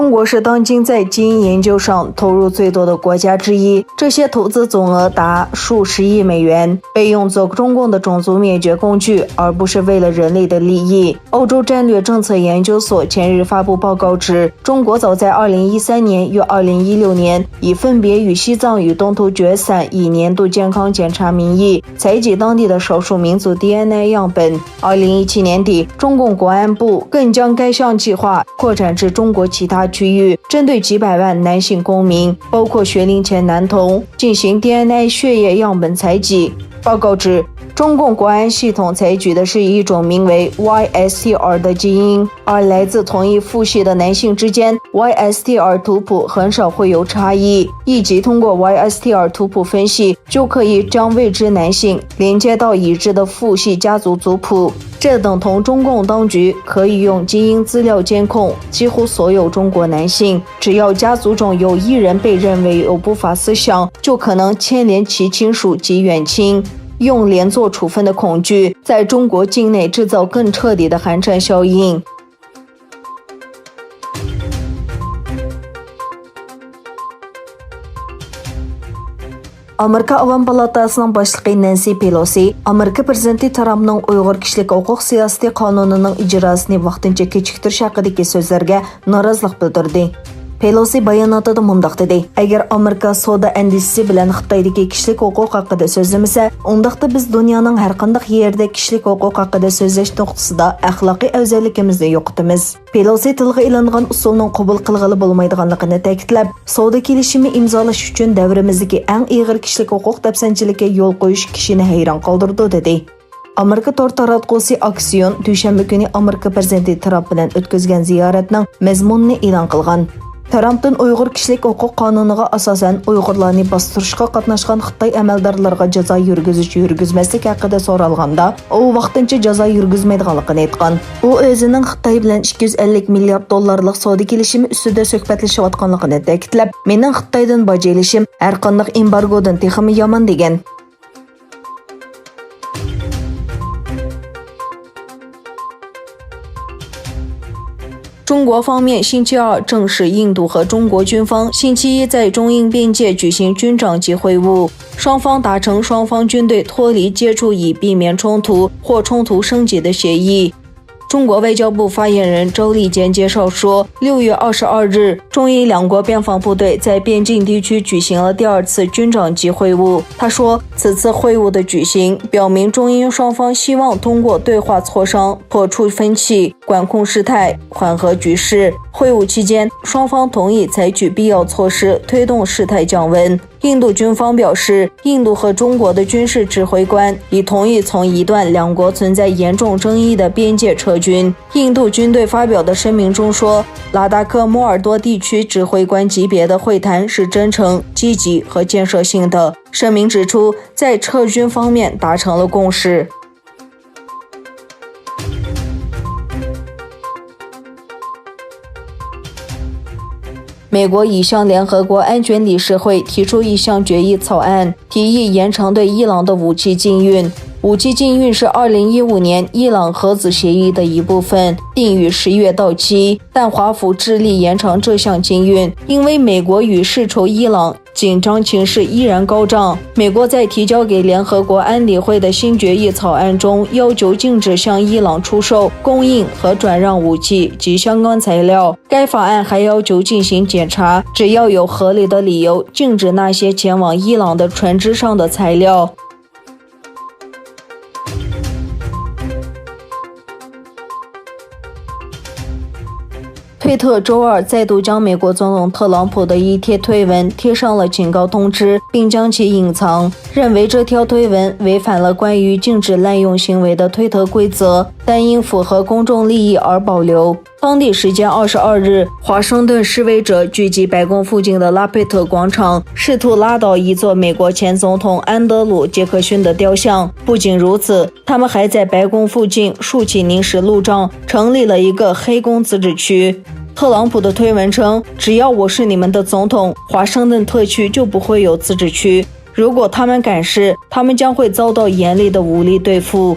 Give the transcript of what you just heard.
中国是当今在基因研究上投入最多的国家之一，这些投资总额达数十亿美元，被用作中共的种族灭绝工具，而不是为了人类的利益。欧洲战略政策研究所前日发布报告指，中国早在2013年与2016年已分别与西藏与东突厥散以年度健康检查名义采集当地的少数民族 DNA 样本。2017年底，中共国安部更将该项计划扩展至中国其他区域，针对几百万男性公民，包括学龄前男童，进行 DNA 血液样本采集。报告指，中共国安系统采取的是一种名为 YSTR 的基因，而来自同一父系的男性之间 YSTR 图谱很少会有差异，以及通过 YSTR 图谱分析就可以将未知男性连接到已知的父系家族族谱。这等同中共当局可以用基因资料监控几乎所有中国男性，只要家族中有一人被认为有不法思想，就可能牵连其亲属及远亲。用连坐处分的恐惧，在中国境内制造更彻底的寒蝉效应。Amerika Avam Palatasının başlığı Nancy Pelosi, Amerika Prezidenti Trump'ның Uyghur kişilik hüquq siyosati qonunining ijrosini vaqtincha kechiktirish haqidagi so'zlarga norozilik bildirdi. Pelosi bayonotida mundaq dedi: "Agar Amerika savdo endisisi bilan Xitoydagi kishilik huquq haqida so'zlamasa, undaqda biz dunyoning har qanday yerda kishilik huquq haqida so'zlash nuqtasida axloqiy afzalligimizni yo'qotamiz." Pelosi tilga ilingan usulning qabul qilg'ili bo'lmaydiganligini ta'kidlab, savdo kelishimi imzolash uchun davrimizdagi eng og'ir kishilik huquq dafsanchiligiga yo'l qo'yish kishini hayron qoldirdi dedi. Amerika to'r taratqusi Aksiyon dushanba kuni Amerika prezidenti Trump bilan o'tkazgan ziyoratning mazmunini e'lon qilgan. Trump'dan Uyg'ur kishilik huquq qonuniga asosan Uyg'urlarni bostirishga qatnashgan Xitoy amaldorlariga jazo yurgizmaslik haqida so'ralganda, u vaqtincha jazo yurgizmaydiganligini aytgan. U o'zining Xitoy bilan 250 milliard dollarlik savdo kelishimi ustida suhbatlashayotganligini ta'kidlab, "Mening Xitoydan bajelishim har qanday embargodan texmi yomon" degan. 中国方面星期二证实，印度和中国军方星期一在中印边界举行军长级会晤，双方达成双方军队脱离接触以避免冲突或冲突升级的协议。中国外交部发言人周立坚介绍说，6月22日，中印两国边防部队在边境地区举行了第二次军长级会晤。他说，此次会晤的举行表明中印双方希望通过对话磋商破除分歧，管控事态，缓和局势。会晤期间，双方同意采取必要措施推动事态降温。印度军方表示，印度和中国的军事指挥官已同意从一段两国存在严重争议的边界撤军。印度军队发表的声明中说，拉达克摩尔多地区指挥官级别的会谈是真诚、积极和建设性的。声明指出，在撤军方面达成了共识。美国已向联合国安全理事会提出一项决议草案，提议延长对伊朗的武器禁运。武器禁运是2015年伊朗核子协议的一部分，定于10月到期，但华府致力延长这项禁运，因为美国与世仇伊朗紧张情势依然高涨。美国在提交给联合国安理会的新决议草案中，要求禁止向伊朗出售、供应和转让武器及相关材料。该法案还要求进行检查，只要有合理的理由，禁止那些前往伊朗的船只上的材料。推特周二再度将美国总统特朗普的一贴推文贴上了警告通知，并将其隐藏，认为这条推文违反了关于禁止滥用行为的推特规则，但因符合公众利益而保留。当地时间22日，华盛顿示威者聚集白宫附近的拉佩特广场，试图拉倒一座美国前总统安德鲁·杰克逊的雕像。不仅如此，他们还在白宫附近竖起临时路障，成立了一个黑工自治区。特朗普的推文称，只要我是你们的总统，华盛顿特区就不会有自治区。如果他们敢试，他们将会遭到严厉的武力对付。